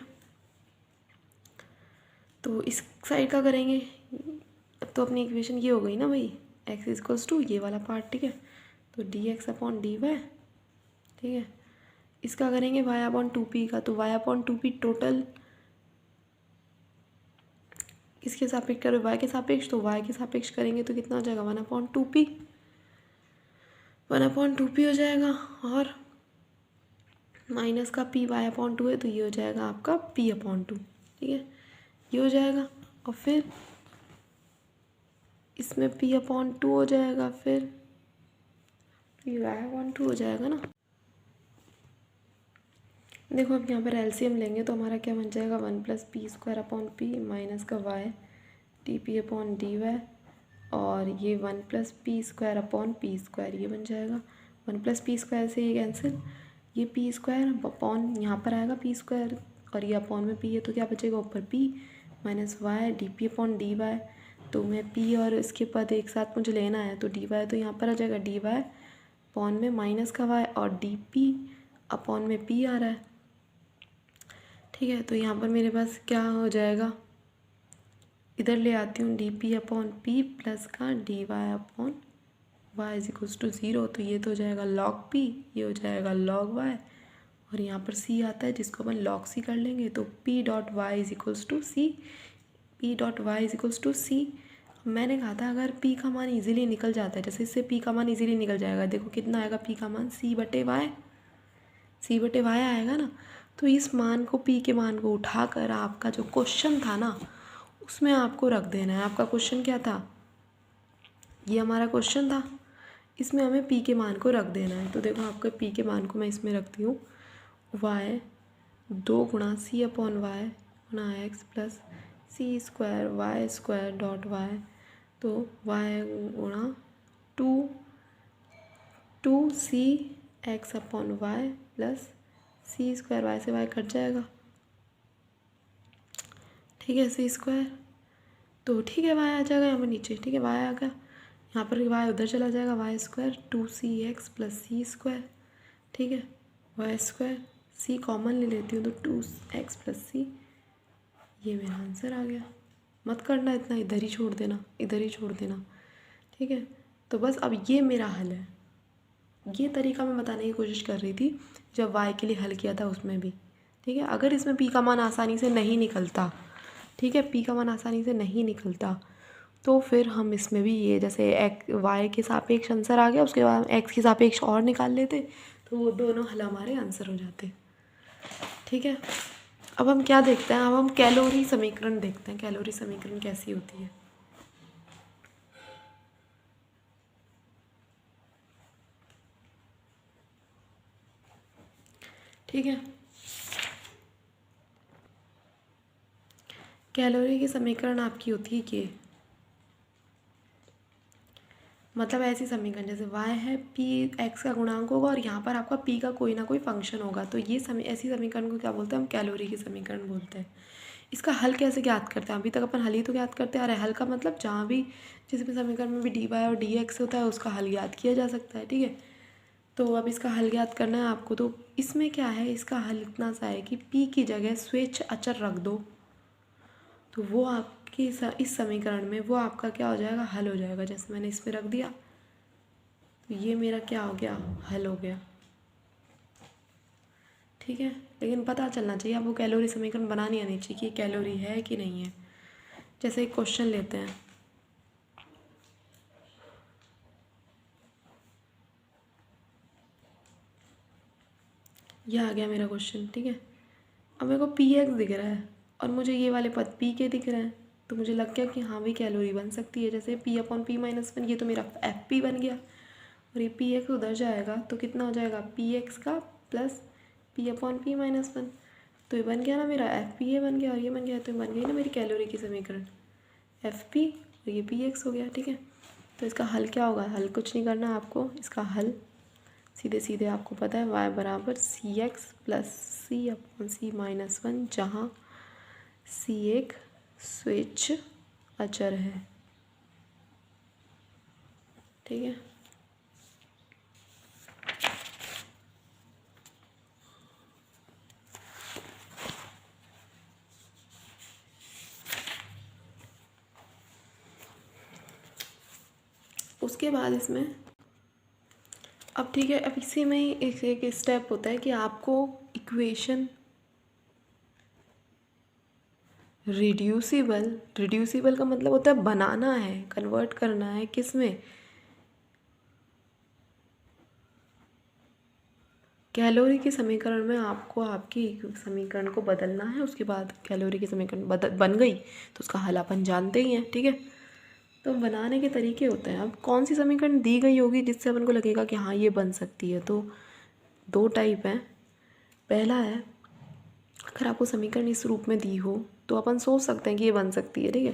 तो इस साइड का करेंगे, तो अपनी इक्वेशन ये हो गई ना भाई, x इक्वल्स टू ये वाला पार्ट। ठीक है, तो d x upon d y. ठीक है, इसका करेंगे y अपॉन 2p का, तो y अपॉन 2p टोटल इसके सापेक्ष करो, y के सापेक्ष, तो y के सापेक्ष करेंगे तो कितना हो जाएगा, 1 अपॉन 2p, 1 अपॉन 2p हो जाएगा, और माइनस का p y अपॉन 2 है, तो ये हो जाएगा आपका p अपॉन 2। ठीक है, ये हो जाएगा, और फिर इसमें p अपॉन 2 हो जाएगा, फिर p y अपॉन 2 हो जाएगा ना। देखो अब यहाँ पर एलसीएम लेंगे तो हमारा क्या बन जाएगा, 1 plus p square upon p minus का y t p upon d y, और ये 1 plus p square upon p square ये बन जाएगा। 1 प्लस पी स्क्वायर से ये कैंसिल, ये पी स्क्वायर अपॉन यहाँ पर आएगा पी स्क्वायर, और ये अपॉन में पी है तो क्या बचेगा ऊपर p minus y d p upon d y. तो मैं पी और इसके पद एक साथ मुझे लेना है, तो डी वाई तो यहाँ पर आ जाएगा डी वाई अपॉन में माइनस का वाई, और डी पी अपॉन में पी आ रहा है। ठीक है, तो यहाँ पर मेरे पास क्या हो जाएगा, इधर ले आती हूँ d p upon p plus का d y upon y is equals to 0, तो ये तो हो जाएगा लॉग पी, ये हो जाएगा लॉग वाई, और यहाँ पर सी आता है जिसको अपन लॉग सी कर लेंगे, तो p dot y is equals to c, p dot y is equals to c. मैंने कहा था अगर पी का मान इजीली निकल जाता है, जैसे इससे पी का मान इजीली निकल जाएगा, देखो कितना आएगा पी का मान, सी बटे वाई आएगा ना। तो इस मान को, पी के मान को उठाकर आपका जो क्वेश्चन था ना उसमें आपको रख देना है। आपका क्वेश्चन क्या था, ये हमारा क्वेश्चन था, इसमें हमें पी के मान को रख देना है। तो देखो आपके पी के मान को मैं इसमें रखती हूँ, वाई 2 गुणा सी अपॉन वाई गुणा x plus c square y square dot y, तो वाई गुणा 2 c x upon y plus c square, y से वाई कट जाएगा। ठीक है, सी स्क्वायर, तो ठीक है वाई आ जाएगा यहाँ पर नीचे। ठीक है, वाई आ गया, यहाँ पर वाई उधर चला जाएगा, Y square 2cx plus c square. ठीक है, वाई स्क्वायर, सी कॉमन ले लेती हूँ तो 2x प्लस सी, ये मेरा आंसर आ गया। मत करना इतना, इधर ही छोड़ देना, इधर ही छोड़ देना। ठीक है, तो बस अब ये मेरा हल है। ये तरीका मैं बताने की कोशिश कर रही थी जब y के लिए हल किया था उसमें भी। ठीक है, अगर इसमें p का मान आसानी से नहीं निकलता, ठीक है, p का मान आसानी से नहीं निकलता, तो फिर हम इसमें भी ये जैसे y के सापेक्ष आंसर आ गया, उसके बाद x के सापेक्ष और निकाल लेते, तो वो दोनों हल हमारे आंसर हो जाते। ठीक है, अब हम क्या देखते हैं, अब हम कैलोरी समीकरण देखते हैं, कैलोरी समीकरण कैसी होती है। ठीक है, कैलोरी की समीकरण आपकी होती है कि मतलब ऐसी समीकरण जैसे y है p x का गुणांक होगा और यहाँ पर आपका p का कोई ना कोई फंक्शन होगा, तो ये ऐसी समीकरण को क्या बोलते हैं, हम कैलोरी की समीकरण बोलते हैं। इसका हल कैसे ज्ञात करते हैं, अभी तक अपन हल ही तो ज्ञात करते आ रहे हैं। हल का मतलब जहाँ भी जिस भी समीकरण में भी dy और dx होता है उसका हल ज्ञात किया जा सकता है, ठीक है। तो अब इसका हल ज्ञात करना है आपको, तो इसमें क्या है, इसका हल इतना सा है कि p की जगह स्वेच्छ अचर रख दो, तो वो आपकी इस समीकरण में वो आपका क्या हो जाएगा, हल हो जाएगा। जैसे मैंने इस पर रख दिया तो ये मेरा क्या हो गया, हल हो गया, ठीक है। लेकिन पता चलना चाहिए आपको कैलोरी समीकरण बनानी आनी चाहिए कि कैलोरी है कि नहीं है। जैसे एक क्वेश्चन लेते हैं, यह आ गया मेरा क्वेश्चन, ठीक है। अब मेरे को पी एक्स दिख रहा है और मुझे ये वाले पद पी के दिख रहे हैं, तो मुझे लग गया कि हाँ भी कैलोरी बन सकती है। जैसे P upon p minus one, ये तो मेरा एफ पी बन गया, और ये पी एक्स उधर जाएगा तो कितना हो जाएगा, पी एक्स का plus P upon p minus one, तो ये बन गया ना मेरा एफ पी, ये बन गया और ये बन गया, तो ये बन गई ना मेरी कैलोरी की समीकरण, एफ पी और ये पी एक्स हो गया, ठीक है। तो इसका हल क्या होगा, हल कुछ नहीं करना आपको, इसका हल सीधे सीधे आपको पता है y बराबर सी एक्स प्लस सी अपॉन सी माइनस वन, जहाँ सी एक स्वेच्छ अचर है, ठीक है। उसके बाद इसमें अब ठीक है, अब इसी में ही एक स्टेप होता है कि आपको इक्वेशन रिड्यूसिबल का मतलब होता है बनाना है, कन्वर्ट करना है किस में, कैलोरी के समीकरण में। आपको आपकी समीकरण को बदलना है, उसके बाद कैलोरी की समीकरण बन गई तो उसका हल अपन जानते ही हैं, ठीक है। तो बनाने के तरीके होते हैं, अब कौन सी समीकरण दी गई होगी जिससे अपन को लगेगा कि हाँ ये बन सकती है, तो दो टाइप हैं। पहला है, अगर आपको समीकरण इस रूप में दी हो तो अपन सोच सकते हैं कि ये बन सकती है, ठीक है।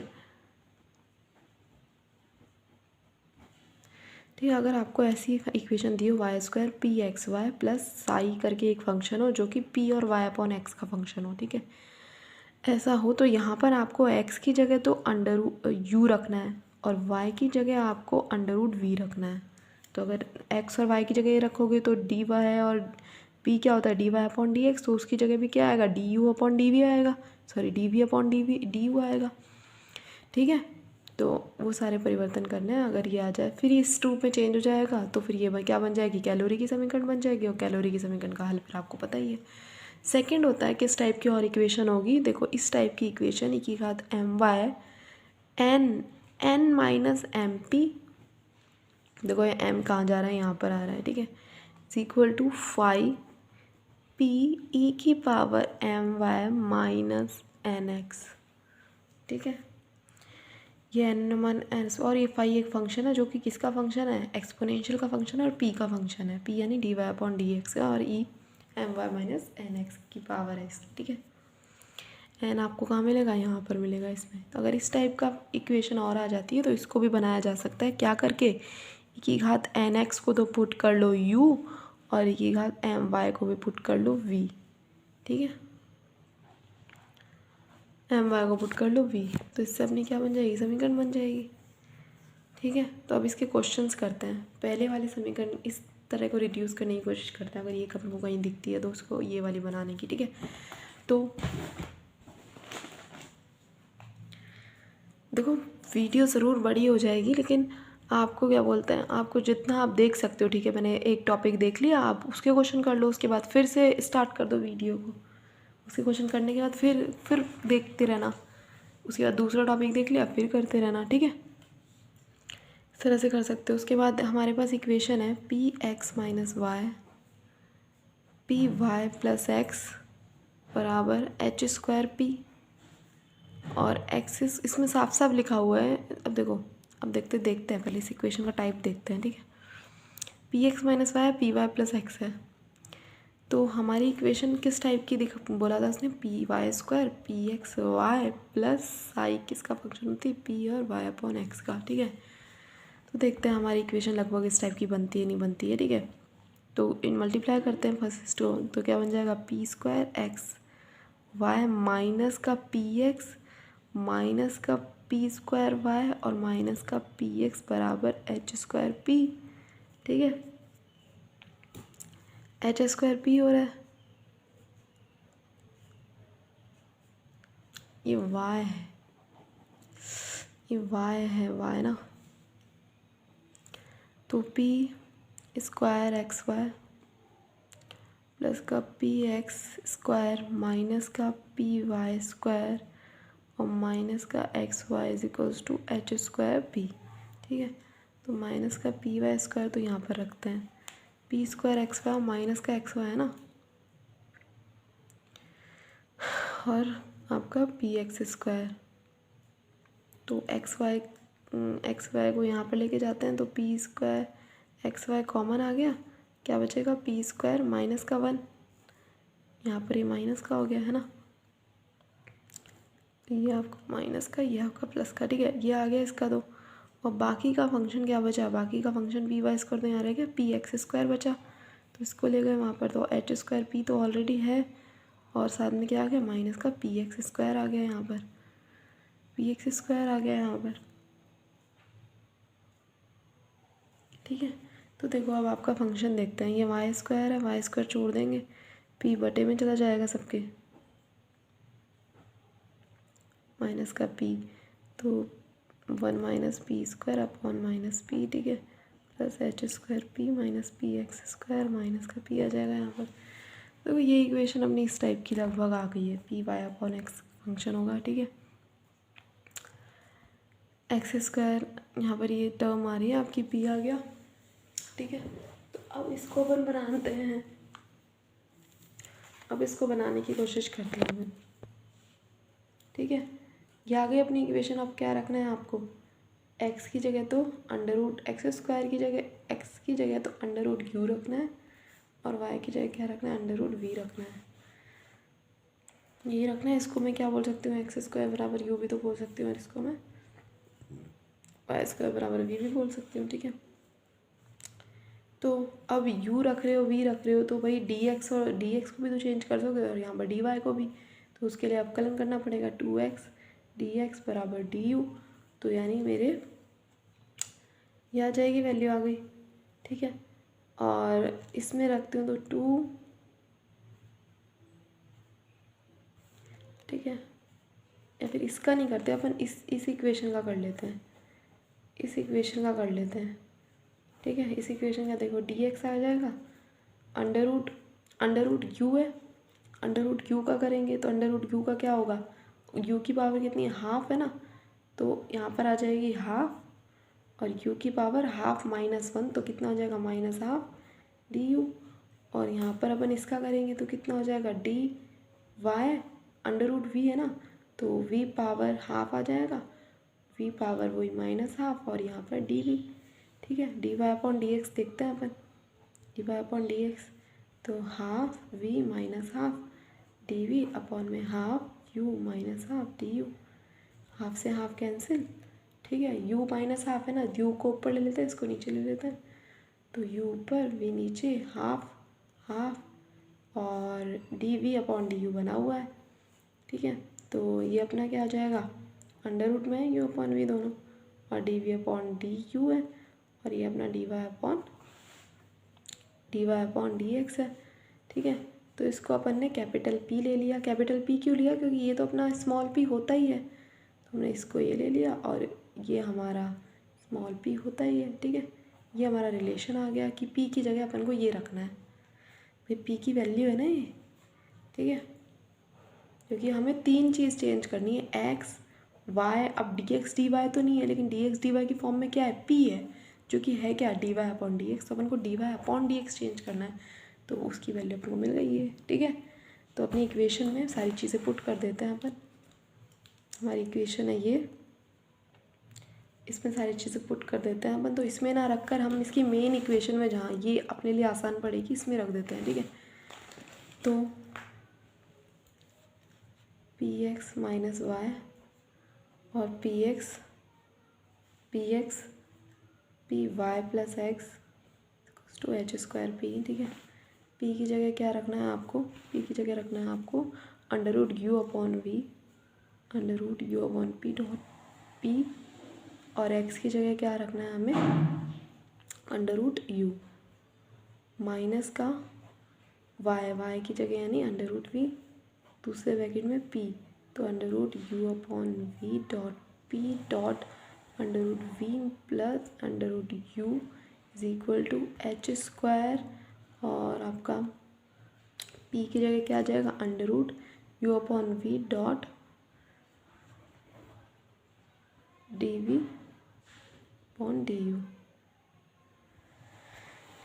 ठीक है, अगर आपको ऐसी इक्वेशन दी हो y square p x y plus psi करके एक फंक्शन हो जो कि पी और वाई अपॉन एक्स का फंक्शन हो, ठीक है, ऐसा हो, तो यहाँ पर आपको x की जगह तो अंडर यू रखना है और y की जगह आपको अंडर रूट वी रखना है। तो अगर x और y की जगह रखोगे तो डी वाई और p क्या होता है, d y upon d x, तो उसकी जगह भी क्या आएगा, d u upon d v आएगा, sorry d v upon d u आएगा, ठीक है। तो वो सारे परिवर्तन करने हैं, अगर ये आ जाए फिर इस रूप में चेंज हो जाएगा, तो फिर ये क्या बन जाएगी, कैलोरी की समीकरण बन जाएगी, और कैलोरी की समीकरण का हल फिर आपको पता ही है। सेकंड होता है किस टाइप की और इक्वेशन होगी, देखो इस टाइप की इक्वेशन ई की घात m y n minus m p, देखो ये एम कहाँ जा रहा है, यहाँ पर आ रहा है, ठीक है, is equal to five p e की power m y minus n x, ठीक है। ये एन मन एन, और ये फाई एक फंक्शन है जो कि किसका फंक्शन है, एक्सपोनेंशियल का फंक्शन है और पी का फंक्शन है, पी यानी d y upon d x का, और e m y minus n x की पावर एक्स, ठीक है। एन आपको कहाँ मिलेगा, यहाँ पर मिलेगा इसमें। तो अगर इस टाइप का इक्वेशन और आ जाती है तो इसको भी बनाया जा सकता है, क्या करके, ई की घात एन एक्स को तो पुट कर लो यू और ई की घात एम वाई को भी पुट कर लो वी, ठीक है, एम वाई को पुट कर लो वी, तो इससे अपनी क्या बन जाएगी, समीकरण बन जाएगी, ठीक है। तो अब इसके क्वेश्चंस करते हैं। पहले वाले समीकरण इस तरह को रिड्यूस करने की कोशिश करते हैं, अगर ये कभी को कहीं दिखती है तो उसको ये वाली बनाने की, ठीक है। तो देखो वीडियो ज़रूर बड़ी हो जाएगी, लेकिन आपको क्या बोलते हैं, आपको जितना आप देख सकते हो, ठीक है। मैंने एक टॉपिक देख लिया, आप उसके क्वेश्चन कर लो, उसके बाद फिर से स्टार्ट कर दो वीडियो को, उसके क्वेश्चन करने के बाद फिर देखते रहना, उसके बाद दूसरा टॉपिक देख लिया फिर करते रहना, ठीक है। इस तरह से कर सकते हो। उसके बाद हमारे पास इक्वेशन है p x minus y p y plus x बराबर एच स्क्वायर पी, और एक्सिस इसमें साफ साफ लिखा हुआ है। अब देखो, अब देखते हैं पहले इस इक्वेशन का टाइप देखते हैं, ठीक है। P x minus y p y plus x है, तो हमारी इक्वेशन किस टाइप की बोला था उसने, p y square p x y plus i किसका फंक्शन होती है, पी और वाई अपॉन एक्स का, ठीक है। तो देखते हैं हमारी इक्वेशन लगभग इस टाइप की बनती है नहीं बनती है, ठीक है। तो इन मल्टीप्लाई करते हैं फर्स्ट इसको, तो क्या बन जाएगा, p square x y minus का पी एक्स माइनस का पी स्क्वायर वाई और माइनस का पी एक्स बराबर एच स्क्वायर पी, ठीक है। एच स्क्वायर पी हो रहा है, ये वाई है, ये वाई है, वाई ना, तो p square x y plus का पी एक्स स्क्वायर माइनस का पी वाई स्क्वायर और माइनस का x y is equals to h square p, ठीक है। तो माइनस का पी वाई स्क्वायर तो यहाँ पर रखते हैं, p square x y minus का एक्स वाई है ना, और आपका पी एक्स स्क्वायर, तो एक्स वाई को यहाँ पर लेके जाते हैं, तो p square x y common आ गया, क्या बचेगा, पी स्क्वायर माइनस का 1, यहाँ पर ये माइनस का हो गया है ना, ये आपका माइनस का, ये आपका प्लस का, ठीक है। ये आ गया इसका तो, और बाकी का फंक्शन क्या बचा, बाकी का फंक्शन पी वाई स्क्वायर तो यहाँ रह गया, पी एक्स स्क्वायर बचा, तो इसको ले गए वहाँ पर, तो एच स्क्वायर पी तो ऑलरेडी है, और साथ में क्या आ गया, माइनस का पी एक्स स्क्वायर आ गया यहाँ पर, पी एक्स स्क्वायर आ गया यहाँ पर, ठीक है। तो देखो अब आपका फंक्शन देखते हैं, ये वाई स्क्वायर है, वाई स्क्वायर छोड़ देंगे, पी बटे में चला जाएगा सबके, माइनस का पी, तो 1 minus p square upon minus P, ठीक है, plus H square P minus P x square minus का पी आ जाएगा यहाँ पर। तो ये इक्वेशन अपनी इस टाइप की लगभग आ गई है, p y upon x function होगा, ठीक है। एक्स स्क्वायर यहाँ पर ये टर्म आ रही है आपकी, पी आ गया, ठीक है। तो अब इसको अपन बनाते हैं, अब इसको बनाने की कोशिश करते हैं अपन, ठीक है। ये आ गई अपनी इक्वेशन। अब क्या रखना है आपको, एक्स की जगह तो अंडर रूट एक्स स्क्वायर की जगह एक्स की जगह तो अंडर रूट यू रखना है, और वाई की जगह क्या रखना है, अंडर रूट वी रखना है, यही रखना है। इसको मैं क्या बोल सकती हूँ, एक्स स्क्वायर बराबर यू भी तो बोल सकती हूँ, और इसको मैं वाई स्क्वायर बराबर वी भी बोल सकती हूँ, ठीक है। तो अब यू रख रहे हो, वी रख रहे हो, तो भाई डी एक्स और डी एक्स को भी तो चेंज कर दोगे, और यहाँ पर डी वाई को भी, तो उसके लिए अवकलन करना पड़ेगा, 2x डी एक्स बराबर डी यू, तो यानी मेरे ये आ जाएगी, वैल्यू आ गई, ठीक है। और इसमें रखती हूँ तो 2, ठीक है, या फिर इसका नहीं करते अपन, इस इक्वेशन का कर लेते हैं, इस इक्वेशन का कर लेते हैं, ठीक है। इस इक्वेशन का देखो, डी एक्स आ जाएगा, अंडर रूट यू है, अंडर रूट यू का करेंगे तो अंडर रूट यू का क्या होगा, यू की पावर कितनी है, हाफ है ना, तो यहाँ पर आ जाएगी हाफ, और यू की पावर हाफ माइनस 1, तो कितना हो जाएगा, माइनस हाफ डी यू, और यहाँ पर अपन इसका करेंगे तो कितना हो जाएगा, d y under root v है ना, तो वी पावर हाफ आ जाएगा, वी पावर वही माइनस हाफ, और यहाँ पर डी वी, ठीक है। D y upon d x देखते हैं अपन, d y upon d x, तो half v minus half d v upon में half u minus half d u, half से हाफ कैंसिल, ठीक है। यू माइनस हाफ है ना, यू को ऊपर ले लेते हैं, इसको नीचे ले लेते हैं, तो यू ऊपर वी नीचे, हाफ हाफ, और d v upon d u बना हुआ है, ठीक है। तो ये अपना क्या आ जाएगा, अंडर रूट में है यू अपॉन वी दोनों, और d v upon d u है, और ये अपना d y upon d x है, ठीक है। तो इसको अपन ने कैपिटल पी ले लिया, कैपिटल पी क्यों लिया, क्योंकि ये तो अपना स्मॉल पी होता ही है, तो हमने इसको ये ले लिया, और ये हमारा स्मॉल पी होता ही है, ठीक है। ये हमारा रिलेशन आ गया कि पी की जगह अपन को ये रखना है, भाई पी की वैल्यू है ना ये, ठीक है, क्योंकि हमें 3 चीज़ चेंज करनी है, एक्स वाई, अब डी एक्स डी वाई तो नहीं है, लेकिन डी एक्स डी वाई की फॉर्म में क्या है, पी है, जो कि है क्या, d y upon d x, तो अपन को d y upon d x change करना है, तो उसकी वैल्यू अपन को मिल गई है, ठीक है। तो अपनी इक्वेशन में सारी चीज़ें पुट कर देते हैं अपन, हमारी इक्वेशन है ये, इसमें सारी चीज़ें पुट कर देते हैं अपन, तो इसमें ना रख कर हम इसकी मेन इक्वेशन में, जहाँ ये अपने लिए आसान पड़ेगी, इसमें रख देते हैं, ठीक है। तो पी एक्स माइनस वाई और p y plus x to h square p. ठीक है, पी की जगह क्या रखना है आपको, पी की जगह रखना है आपको under root u upon v, under root u upon p dot p, और एक्स की जगह क्या रखना है हमें अंडर रूट यू माइनस का वाई की जगह यानी अंडर रूट वी, दूसरे ब्रैकेट में पी, तो under root u upon v dot p dot under root v plus under root u is equal to h square, और आपका पी की जगह क्या आ जाएगा under root u upon v dot d v upon d u.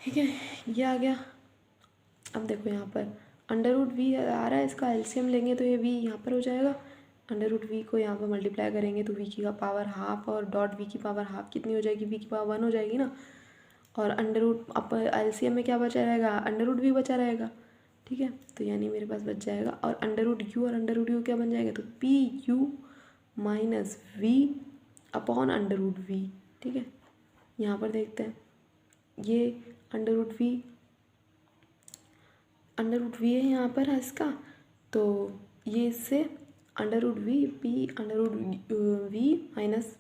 ठीक है, ये आ गया। अब देखो यहाँ पर अंडर रूट वी आ रहा है, इसका एलसीएम लेंगे तो ये वी यहाँ पर हो जाएगा, अंडर रूट वी को यहाँ पर मल्टीप्लाई करेंगे तो वी की का पावर हाफ और डॉट वी की पावर हाफ कितनी हो जाएगी, वी की पावर 1 हो जाएगी ना, और अंडर रूट अब एलसीएम में क्या बचा रहेगा अंडर रूट वी बचा रहेगा। ठीक है, तो यानी मेरे पास बच जाएगा, और अंडर रूट यू और अंडर रूट यू क्या बन जाएगा, तो p u minus v upon under root v. ठीक है, यहाँ पर देखते हैं ये अंडर रूट वी है यहाँ पर है इसका, तो ये इससे under root v p under root v minus,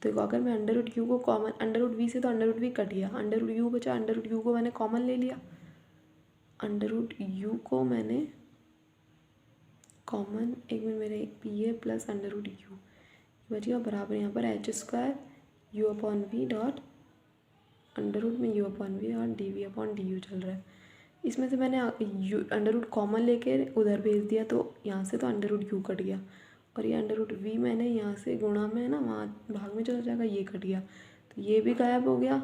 देखो अगर मैं अंडर रूट यू को कॉमन, अंडर रूट वी से तो अंडर रूट वी कट गया, अंडर रूट यू बचा, अंडर रूट यू को मैंने कॉमन ले लिया, अंडर रूट यू को मैंने कॉमन, एक मिनट मेरे एक पी है प्लस अंडर रूट यू बच गया, बराबर यहाँ पर h square u upon v dot under root में यू अपॉन वी और d v upon d u चल रहा है। इसमें से मैंने यू अंडर रूट कॉमन लेके उधर भेज दिया, तो यहाँ से तो अंडर रूट यू कट गया, और ये अंडर रूट वी मैंने यहाँ से गुणा में है ना वहाँ भाग में चला जाएगा, ये कट गया, तो ये भी गायब हो गया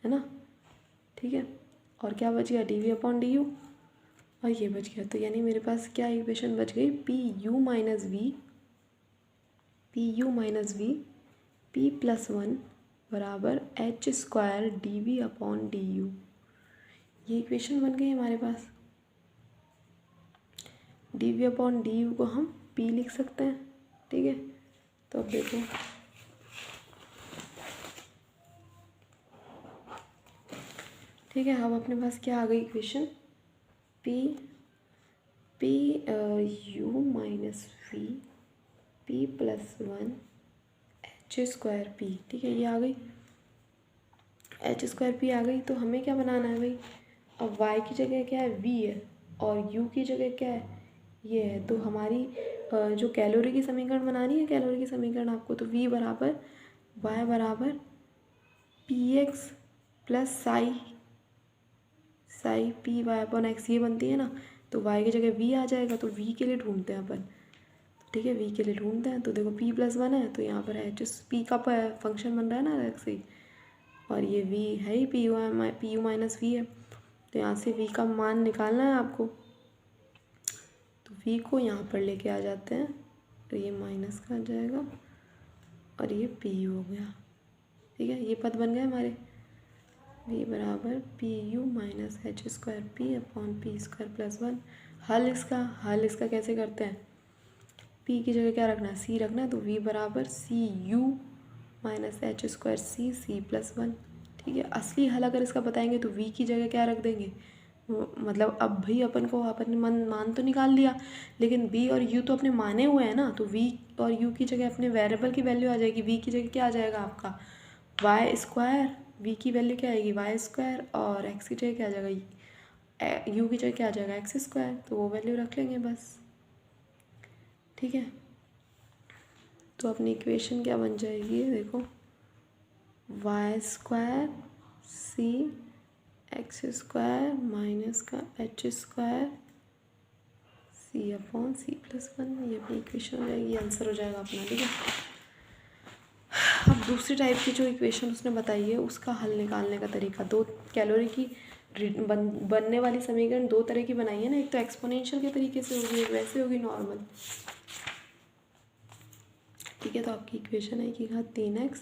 है ना। ठीक है, और क्या बच गया d v upon d u, और ये बच गया, तो यानी मेरे पास क्या इक्वेशन बच गई, p u minus v p plus 1 बराबर h square d v upon d u, ये इक्वेशन बन गई हमारे पास। D v upon d u को हम पी लिख सकते हैं। ठीक है, तो अब देखो ठीक है, अब अपने पास क्या आ गई equation, P u minus v p plus 1 H square p. ठीक है, ये आ गई एच स्क्वायर पी आ गई, तो हमें क्या बनाना है भाई, अब y की जगह क्या है v है और u की जगह क्या है ये है, तो हमारी जो कैलोरी की समीकरण बनानी है, कैलोरी की समीकरण आपको, तो v बराबर y बराबर p x plus psi p y upon x, ये बनती है ना, तो y की जगह v आ जाएगा, तो v के लिए ढूंढते हैं अपन। ठीक है, v के लिए ढूंढते हैं, तो देखो p प्लस 1 है, तो यहाँ पर एच पी का फंक्शन बन रहा है ना अलग से, और ये v है ही पी यू माइनस वी है, तो यहाँ से v का मान निकालना है आपको, तो v को यहाँ पर लेके आ जाते हैं, तो ये माइनस का आ जाएगा और ये पी यू हो गया। ठीक है, ये पद बन गए हमारे, v बराबर P u minus h square P upon p square plus 1। हल इसका कैसे करते हैं, p की जगह क्या रखना है c रखना है, तो v बराबर c u minus h square c plus 1। ठीक है, असली हल अगर इसका बताएंगे तो v की जगह क्या रख देंगे, मतलब अब भाई अपन को अपने मान तो निकाल लिया, लेकिन v और u तो अपने माने हुए हैं ना, तो v और u की जगह अपने वेरिएबल की वैल्यू आ जाएगी, v की जगह क्या आ जाएगा आपका वाई स्क्वायर, v की वैल्यू क्या आएगी वाई स्क्वायर, और x की जगह क्या आ जाएगा u की जगह क्या आ जाएगा एक्स स्क्वायर, तो वो वैल्यू रख लेंगे बस। ठीक है, तो अपनी इक्वेशन क्या बन जाएगी, देखो वाई स्क्वायर सी एक्स स्क्वायर माइनस का एच स्क्वायर सी अपॉन सी प्लस 1, ये अपनी इक्वेशन हो जाएगी, आंसर हो जाएगा अपना। ठीक है, अब दूसरी टाइप की जो इक्वेशन उसने बताई है उसका हल निकालने का तरीका, दो कैलोरी की बनने वाली समीकरण दो तरह की बनाई है ना, एक तो एक्सपोनेंशियल के तरीके से होगी, एक वैसे होगी नॉर्मल। ठीक है, तो आपकी इक्वेशन है कि 3x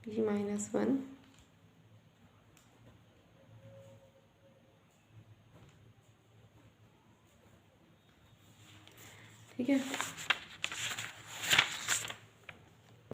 p माइनस 1 ठीक है।